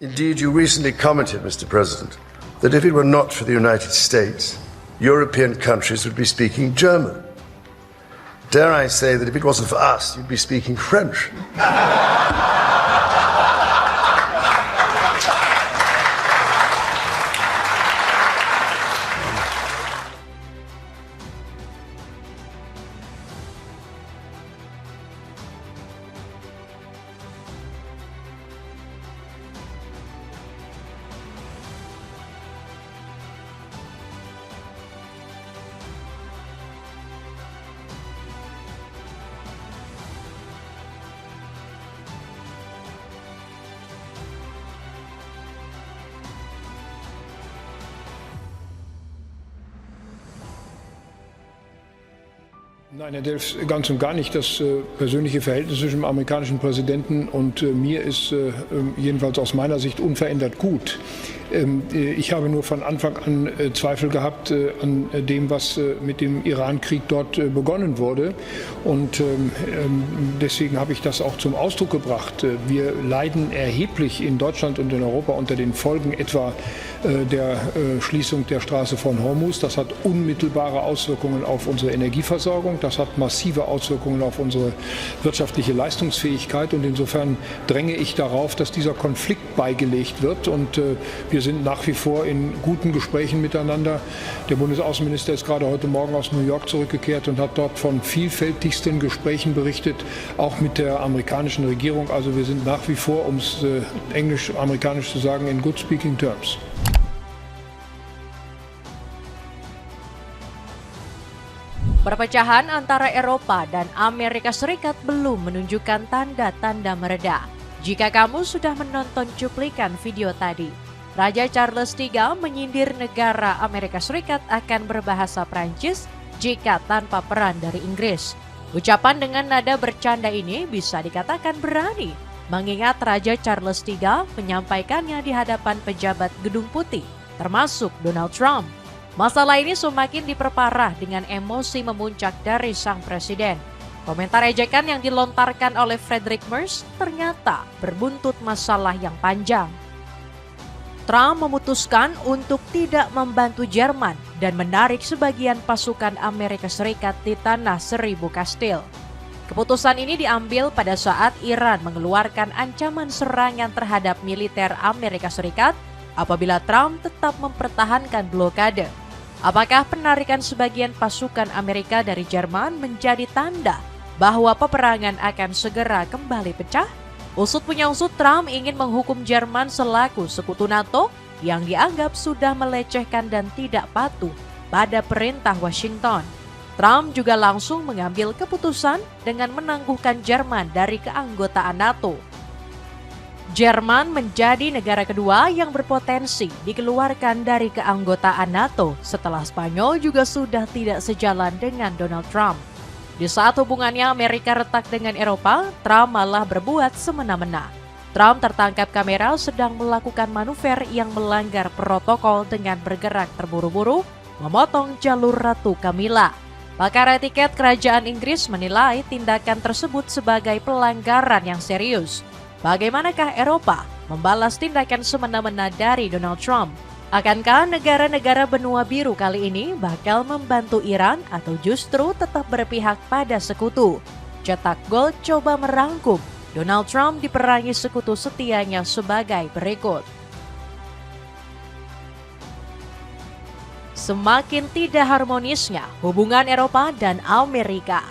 Indeed, you recently commented, Mr. President, that if it were not for the United States, European countries would be speaking German. Dare I say that if it wasn't for us, you'd be speaking French. Nein, Herr Delfs, ganz und gar nicht. Das persönliche Verhältnis zwischen dem amerikanischen Präsidenten und mir ist jedenfalls aus meiner Sicht unverändert gut. Ich habe nur von Anfang an Zweifel gehabt an dem, was mit dem Iran-Krieg dort begonnen wurde. Und deswegen habe ich das auch zum Ausdruck gebracht. Wir leiden erheblich in Deutschland und in Europa unter den Folgen etwa der Schließung der Straße von Hormuz. Das hat unmittelbare Auswirkungen auf unsere Energieversorgung. Das hat massive Auswirkungen auf unsere wirtschaftliche Leistungsfähigkeit. Und insofern dränge ich darauf, dass dieser Konflikt beigelegt wird. Und wir sind nach wie vor in guten Gesprächen miteinander. Der Bundesaußenminister ist gerade heute Morgen aus New York zurückgekehrt und hat dort von vielfältigsten Gesprächen berichtet, auch mit der amerikanischen Regierung. Also wir sind nach wie vor, um es englisch-amerikanisch zu sagen, in good speaking terms. Perpecahan antara Eropa dan Amerika Serikat belum menunjukkan tanda-tanda mereda. Jika kamu sudah menonton cuplikan video tadi, Raja Charles III menyindir negara Amerika Serikat akan berbahasa Prancis jika tanpa peran dari Inggris. Ucapan dengan nada bercanda ini bisa dikatakan berani, mengingat Raja Charles III menyampaikannya di hadapan pejabat Gedung Putih, termasuk Donald Trump. Masalah ini semakin diperparah dengan emosi memuncak dari sang presiden. Komentar ejekan yang dilontarkan oleh Friedrich Merz ternyata berbuntut masalah yang panjang. Trump memutuskan untuk tidak membantu Jerman dan menarik sebagian pasukan Amerika Serikat di tanah Seribu Kastil. Keputusan ini diambil pada saat Iran mengeluarkan ancaman serangan terhadap militer Amerika Serikat apabila Trump tetap mempertahankan blokade. Apakah penarikan sebagian pasukan Amerika dari Jerman menjadi tanda bahwa peperangan akan segera kembali pecah? Usut punya usut, Trump ingin menghukum Jerman selaku sekutu NATO yang dianggap sudah melecehkan dan tidak patuh pada perintah Washington. Trump juga langsung mengambil keputusan dengan menangguhkan Jerman dari keanggotaan NATO. Jerman menjadi negara kedua yang berpotensi dikeluarkan dari keanggotaan NATO setelah Spanyol juga sudah tidak sejalan dengan Donald Trump. Di saat hubungannya Amerika retak dengan Eropa, Trump malah berbuat semena-mena. Trump tertangkap kamera sedang melakukan manuver yang melanggar protokol dengan bergerak terburu-buru, memotong jalur Ratu Camilla. Pakar etiket Kerajaan Inggris menilai tindakan tersebut sebagai pelanggaran yang serius. Bagaimanakah Eropa membalas tindakan semena-mena dari Donald Trump? Akankah negara-negara benua biru kali ini bakal membantu Iran atau justru tetap berpihak pada sekutu? Cetak Gol coba merangkum Donald Trump diperangi sekutu setianya sebagai berikut. Semakin tidak harmonisnya hubungan Eropa dan Amerika.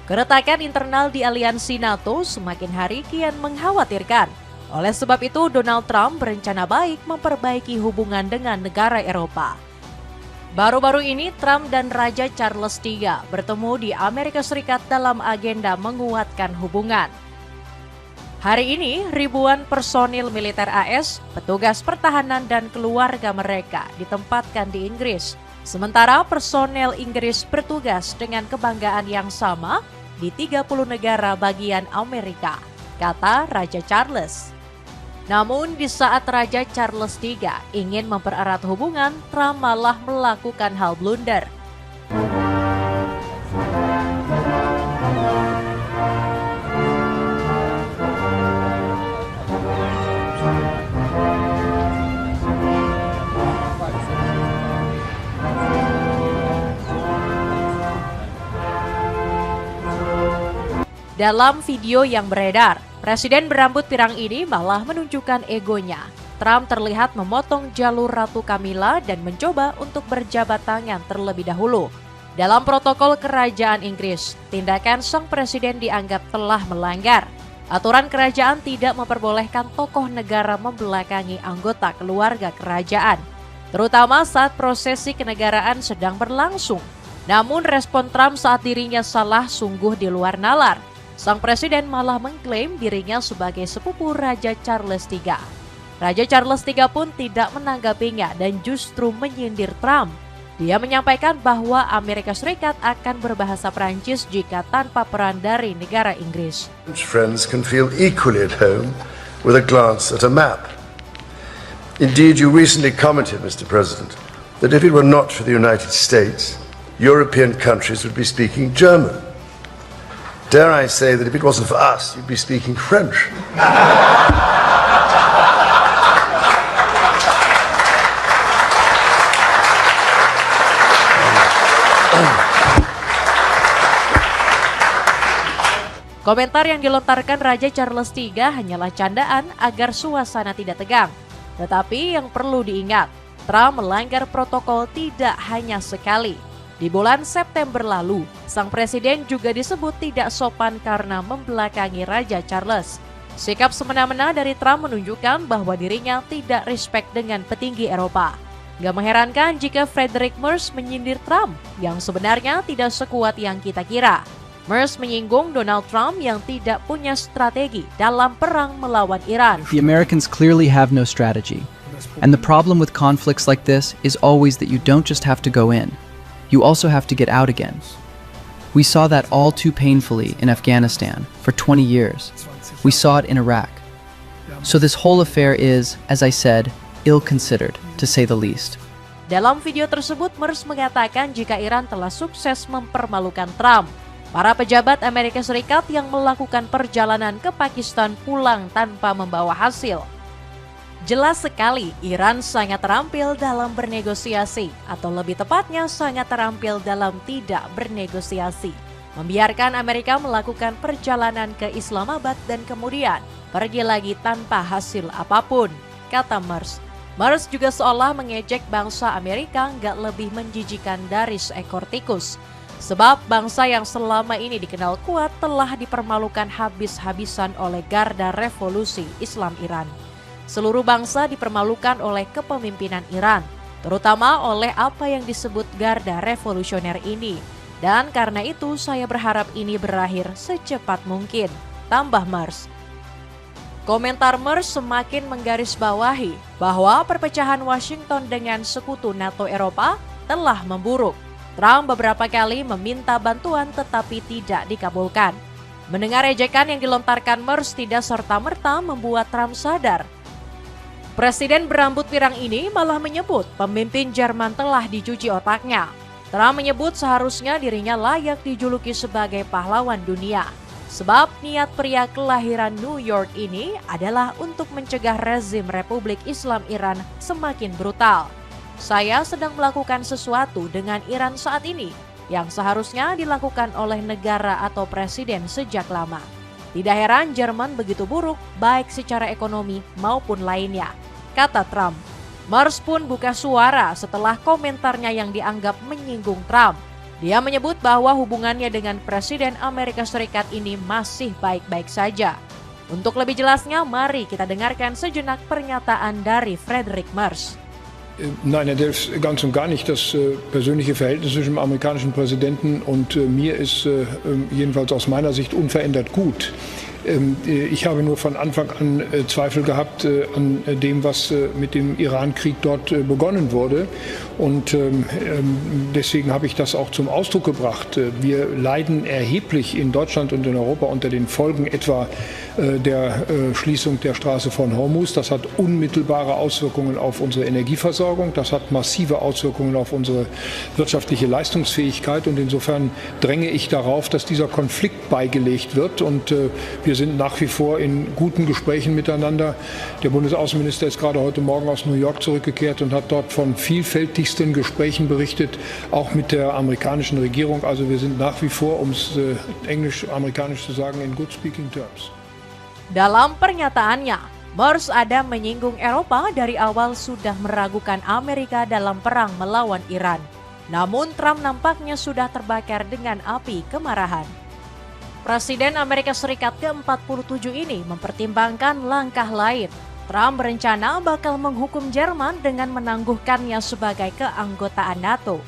Keretakan internal di aliansi NATO semakin hari kian mengkhawatirkan. Oleh sebab itu, Donald Trump berencana baik memperbaiki hubungan dengan negara Eropa. Baru-baru ini, Trump dan Raja Charles III bertemu di Amerika Serikat dalam agenda menguatkan hubungan. Hari ini, ribuan personil militer AS, petugas pertahanan dan keluarga mereka ditempatkan di Inggris. Sementara personel Inggris bertugas dengan kebanggaan yang sama di 30 negara bagian Amerika, kata Raja Charles. Namun di saat Raja Charles III ingin mempererat hubungan, Trump malah melakukan hal blunder. Dalam video yang beredar, Presiden berambut pirang ini malah menunjukkan egonya. Trump terlihat memotong jalur Ratu Camilla dan mencoba untuk berjabat tangan terlebih dahulu. Dalam protokol kerajaan Inggris, tindakan sang presiden dianggap telah melanggar. Aturan kerajaan tidak memperbolehkan tokoh negara membelakangi anggota keluarga kerajaan, terutama saat prosesi kenegaraan sedang berlangsung. Namun respon Trump saat dirinya salah sungguh di luar nalar. Sang presiden malah mengklaim dirinya sebagai sepupu Raja Charles III. Raja Charles III pun tidak menanggapinya dan justru menyindir Trump. Dia menyampaikan bahwa Amerika Serikat akan berbahasa Prancis jika tanpa peran dari negara Inggris. Friends can feel equally at home with a glance at a map. Indeed, you recently commented, Mr. President, that if it were not for the United States, European countries would be speaking German. Dare I say that if it wasn't for us, you'd be speaking French. Komentar yang dilontarkan Raja Charles III hanyalah candaan agar suasana tidak tegang. Tetapi yang perlu diingat, Trump melanggar protokol tidak hanya sekali. Di bulan September lalu, sang presiden juga disebut tidak sopan karena membelakangi Raja Charles. Sikap semena-mena dari Trump menunjukkan bahwa dirinya tidak respect dengan petinggi Eropa. Gak mengherankan jika Friedrich Merz menyindir Trump yang sebenarnya tidak sekuat yang kita kira. Merz menyinggung Donald Trump yang tidak punya strategi dalam perang melawan Iran. The Americans clearly have no strategy. And the problem with conflicts like this is always that you don't just have to go in. You also have to get out again. We saw that all too painfully in Afghanistan for 20 years. We saw it in Iraq. So this whole affair is, as I said, ill-considered, to say the least. Dalam video tersebut, Merz mengatakan jika Iran telah sukses mempermalukan Trump. Para pejabat Amerika Serikat yang melakukan perjalanan ke Pakistan pulang tanpa membawa hasil. Jelas sekali, Iran sangat terampil dalam bernegosiasi, atau lebih tepatnya sangat terampil dalam tidak bernegosiasi. Membiarkan Amerika melakukan perjalanan ke Islamabad dan kemudian pergi lagi tanpa hasil apapun, kata Merz. Merz juga seolah mengejek bangsa Amerika nggak lebih menjijikan dari seekor tikus. Sebab bangsa yang selama ini dikenal kuat telah dipermalukan habis-habisan oleh Garda Revolusi Islam Iran. Seluruh bangsa dipermalukan oleh kepemimpinan Iran, terutama oleh apa yang disebut Garda Revolusioner ini. Dan karena itu saya berharap ini berakhir secepat mungkin, tambah Merz. Komentar Merz semakin menggarisbawahi bahwa perpecahan Washington dengan sekutu NATO Eropa telah memburuk. Trump beberapa kali meminta bantuan tetapi tidak dikabulkan. Mendengar ejekan yang dilontarkan Merz tidak serta-merta membuat Trump sadar. Presiden berambut pirang ini malah menyebut pemimpin Jerman telah dicuci otaknya. Trump menyebut seharusnya dirinya layak dijuluki sebagai pahlawan dunia. Sebab niat pria kelahiran New York ini adalah untuk mencegah rezim Republik Islam Iran semakin brutal. Saya sedang melakukan sesuatu dengan Iran saat ini yang seharusnya dilakukan oleh negara atau presiden sejak lama. Tidak heran Jerman begitu buruk baik secara ekonomi maupun lainnya, kata Trump. Merz pun buka suara setelah komentarnya yang dianggap menyinggung Trump. Dia menyebut bahwa hubungannya dengan Presiden Amerika Serikat ini masih baik-baik saja. Untuk lebih jelasnya, mari kita dengarkan sejenak pernyataan dari Friedrich Merz. Nein, Herr Delfs, ganz und gar nicht. Das persönliche Verhältnis zwischen dem amerikanischen Präsidenten und mir ist jedenfalls aus meiner Sicht unverändert gut. Ich habe nur von Anfang an Zweifel gehabt an dem, was mit dem Iran-Krieg dort begonnen wurde. Und deswegen habe ich das auch zum Ausdruck gebracht. Wir leiden erheblich in Deutschland und in Europa unter den Folgen etwa der Schließung der Straße von Hormuz. Das hat unmittelbare Auswirkungen auf unsere Energieversorgung. Das hat massive Auswirkungen auf unsere wirtschaftliche Leistungsfähigkeit. Und insofern dränge ich darauf, dass dieser Konflikt beigelegt wird. Und wir Wir sind nach wie vor in guten Gesprächen miteinander. Der Bundesaußenminister ist gerade heute Morgen aus New York zurückgekehrt und hat dort von vielfältigsten Gesprächen berichtet, auch mit der amerikanischen Regierung. Also wir sind nach wie vor, um es englisch-amerikanisch zu sagen, in good speaking terms. Dalam pernyataannya, Merz ada menyinggung Eropa dari awal sudah meragukan Amerika dalam perang melawan Iran. Namun Trump nampaknya sudah terbakar dengan api kemarahan. Presiden Amerika Serikat ke-47 ini mempertimbangkan langkah lain. Trump berencana bakal menghukum Jerman dengan menangguhkannya sebagai keanggotaan NATO.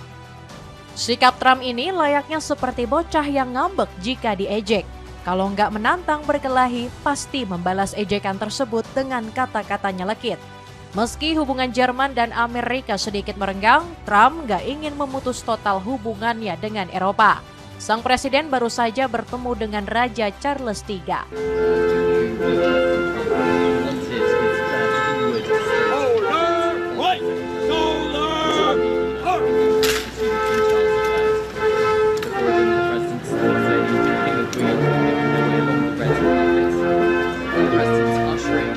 Sikap Trump ini layaknya seperti bocah yang ngambek jika diejek. Kalau nggak menantang berkelahi, pasti membalas ejekan tersebut dengan kata-kata nyelekit. Meski hubungan Jerman dan Amerika sedikit merenggang, Trump nggak ingin memutus total hubungannya dengan Eropa. Sang presiden baru saja bertemu dengan Raja Charles III.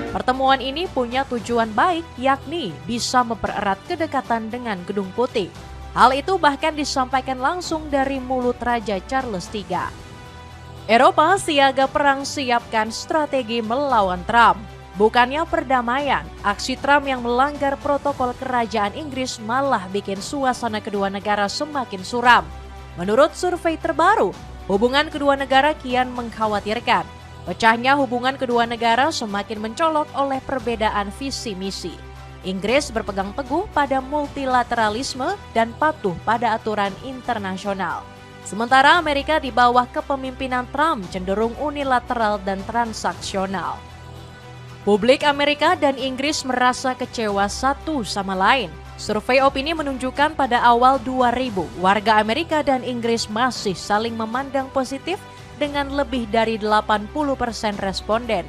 Pertemuan ini punya tujuan baik, yakni bisa mempererat kedekatan dengan Gedung Putih. Hal itu bahkan disampaikan langsung dari mulut Raja Charles III. Eropa siaga perang siapkan strategi melawan Trump. Bukannya perdamaian, aksi Trump yang melanggar protokol kerajaan Inggris malah bikin suasana kedua negara semakin suram. Menurut survei terbaru, hubungan kedua negara kian mengkhawatirkan. Pecahnya hubungan kedua negara semakin mencolok oleh perbedaan visi misi. Inggris berpegang teguh pada multilateralisme dan patuh pada aturan internasional. Sementara Amerika di bawah kepemimpinan Trump cenderung unilateral dan transaksional. Publik Amerika dan Inggris merasa kecewa satu sama lain. Survei opini menunjukkan pada awal 2000, warga Amerika dan Inggris masih saling memandang positif dengan lebih dari 80% responden.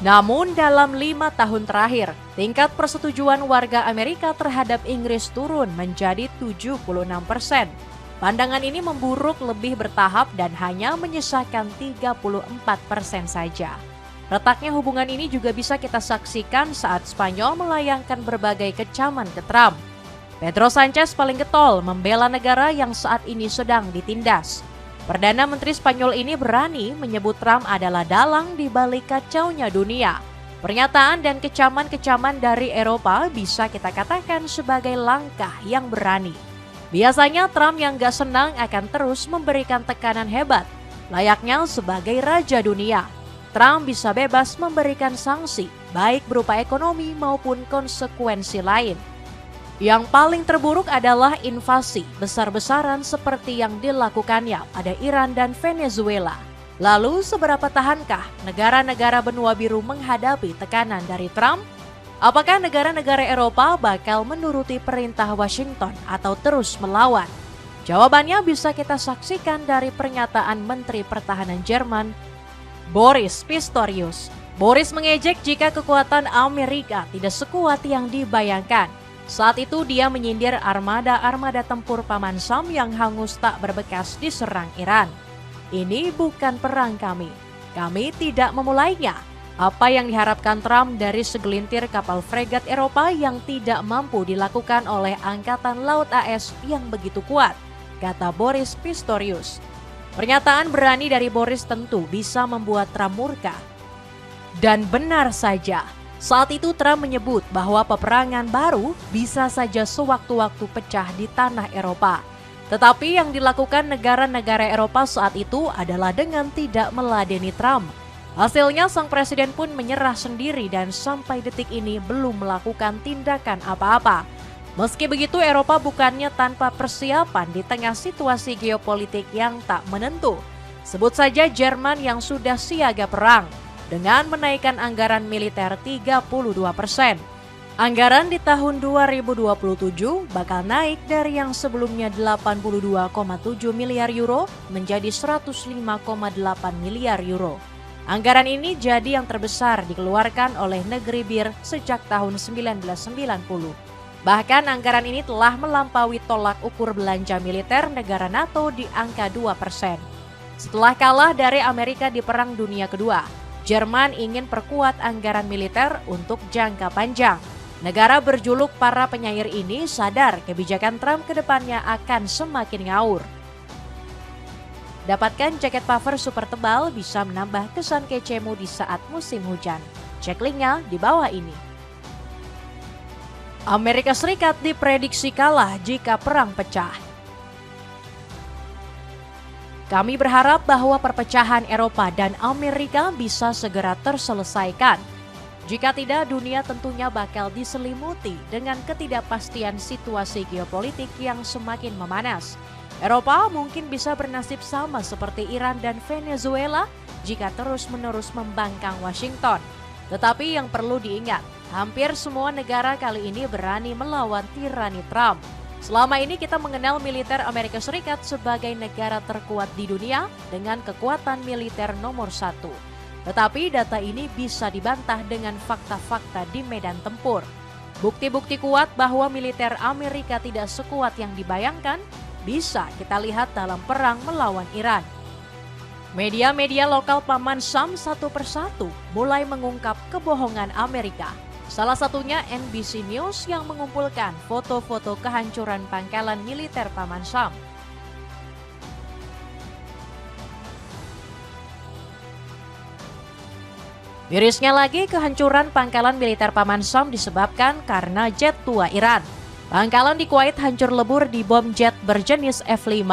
Namun dalam 5 tahun terakhir, tingkat persetujuan warga Amerika terhadap Inggris turun menjadi 76%. Pandangan ini memburuk lebih bertahap dan hanya menyisakan 34% saja. Retaknya hubungan ini juga bisa kita saksikan saat Spanyol melayangkan berbagai kecaman ke Trump. Pedro Sanchez paling getol membela negara yang saat ini sedang ditindas. Perdana Menteri Spanyol ini berani menyebut Trump adalah dalang di balik kacaunya dunia. Pernyataan dan kecaman-kecaman dari Eropa bisa kita katakan sebagai langkah yang berani. Biasanya Trump yang gak senang akan terus memberikan tekanan hebat. Layaknya sebagai raja dunia, Trump bisa bebas memberikan sanksi, baik berupa ekonomi maupun konsekuensi lain. Yang paling terburuk adalah invasi besar-besaran seperti yang dilakukannya pada Iran dan Venezuela. Lalu seberapa tahankah negara-negara benua biru menghadapi tekanan dari Trump? Apakah negara-negara Eropa bakal menuruti perintah Washington atau terus melawan? Jawabannya bisa kita saksikan dari pernyataan Menteri Pertahanan Jerman, Boris Pistorius. Boris mengejek jika kekuatan Amerika tidak sekuat yang dibayangkan. Saat itu dia menyindir armada-armada tempur Paman Sam yang hangus tak berbekas diserang Iran. Ini bukan perang kami tidak memulainya. Apa yang diharapkan Trump dari segelintir kapal fregat Eropa yang tidak mampu dilakukan oleh Angkatan Laut AS yang begitu kuat, kata Boris Pistorius. Pernyataan berani dari Boris tentu bisa membuat Trump murka. Dan benar saja. Saat itu Trump menyebut bahwa peperangan baru bisa saja sewaktu-waktu pecah di tanah Eropa. Tetapi yang dilakukan negara-negara Eropa saat itu adalah dengan tidak meladeni Trump. Hasilnya sang presiden pun menyerah sendiri dan sampai detik ini belum melakukan tindakan apa-apa. Meski begitu, Eropa bukannya tanpa persiapan di tengah situasi geopolitik yang tak menentu. Sebut saja Jerman yang sudah siaga perang dengan menaikkan anggaran militer 32%. Anggaran di tahun 2027 bakal naik dari yang sebelumnya 82,7 miliar euro menjadi 105,8 miliar euro. Anggaran ini jadi yang terbesar dikeluarkan oleh negeri bir sejak tahun 1990. Bahkan anggaran ini telah melampaui tolak ukur belanja militer negara NATO di angka 2%. Setelah kalah dari Amerika di Perang Dunia Kedua, Jerman ingin perkuat anggaran militer untuk jangka panjang. Negara berjuluk para penyair ini sadar kebijakan Trump ke depannya akan semakin ngawur. Dapatkan jaket puffer super tebal bisa menambah kesan kecemu di saat musim hujan. Cek linknya di bawah ini. Amerika Serikat diprediksi kalah jika perang pecah. Kami berharap bahwa perpecahan Eropa dan Amerika bisa segera terselesaikan. Jika tidak, dunia tentunya bakal diselimuti dengan ketidakpastian situasi geopolitik yang semakin memanas. Eropa mungkin bisa bernasib sama seperti Iran dan Venezuela jika terus-menerus membangkang Washington. Tetapi yang perlu diingat, hampir semua negara kali ini berani melawan tirani Trump. Selama ini kita mengenal militer Amerika Serikat sebagai negara terkuat di dunia dengan kekuatan militer nomor 1. Tetapi data ini bisa dibantah dengan fakta-fakta di medan tempur. Bukti-bukti kuat bahwa militer Amerika tidak sekuat yang dibayangkan bisa kita lihat dalam perang melawan Iran. Media-media lokal Paman Sam satu persatu mulai mengungkap kebohongan Amerika. Salah satunya NBC News yang mengumpulkan foto-foto kehancuran pangkalan militer Paman Sam. Mirisnya lagi, kehancuran pangkalan militer Paman Sam disebabkan karena jet tua Iran. Pangkalan di Kuwait hancur lebur di bom jet berjenis F-5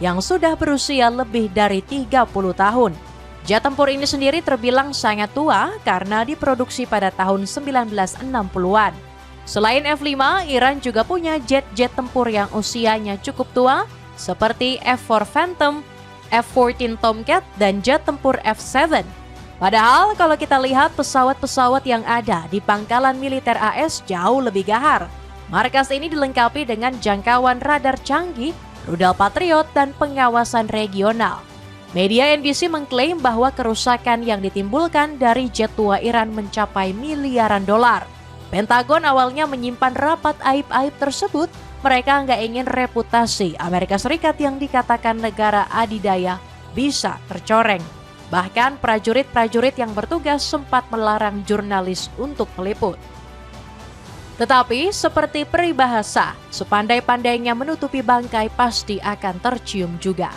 yang sudah berusia lebih dari 30 tahun. Jet tempur ini sendiri terbilang sangat tua karena diproduksi pada tahun 1960-an. Selain F-5, Iran juga punya jet-jet tempur yang usianya cukup tua seperti F-4 Phantom, F-14 Tomcat, dan jet tempur F-7. Padahal kalau kita lihat pesawat-pesawat yang ada di pangkalan militer AS jauh lebih gahar. Markas ini dilengkapi dengan jangkauan radar canggih, rudal Patriot, dan pengawasan regional. Media NBC mengklaim bahwa kerusakan yang ditimbulkan dari jet tua Iran mencapai miliaran dolar. Pentagon awalnya menyimpan rapat aib-aib tersebut. Mereka nggak ingin reputasi Amerika Serikat yang dikatakan negara adidaya bisa tercoreng. Bahkan prajurit-prajurit yang bertugas sempat melarang jurnalis untuk meliput. Tetapi seperti peribahasa, sepandai-pandainya menutupi bangkai pasti akan tercium juga.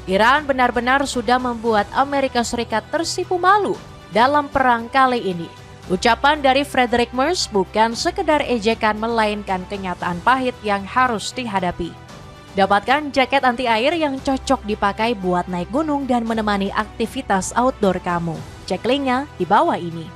Iran benar-benar sudah membuat Amerika Serikat tersipu malu dalam perang kali ini. Ucapan dari Frederick Merz bukan sekedar ejekan melainkan kenyataan pahit yang harus dihadapi. Dapatkan jaket anti air yang cocok dipakai buat naik gunung dan menemani aktivitas outdoor kamu. Cek linknya di bawah ini.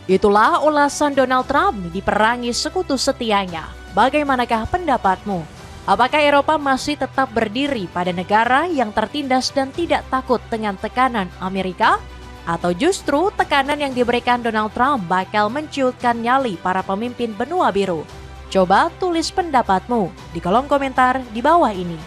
Itulah ulasan Donald Trump diperangi sekutu setianya. Bagaimanakah pendapatmu? Apakah Eropa masih tetap berdiri pada negara yang tertindas dan tidak takut dengan tekanan Amerika? Atau justru tekanan yang diberikan Donald Trump bakal menciutkan nyali para pemimpin benua biru? Coba tulis pendapatmu di kolom komentar di bawah ini.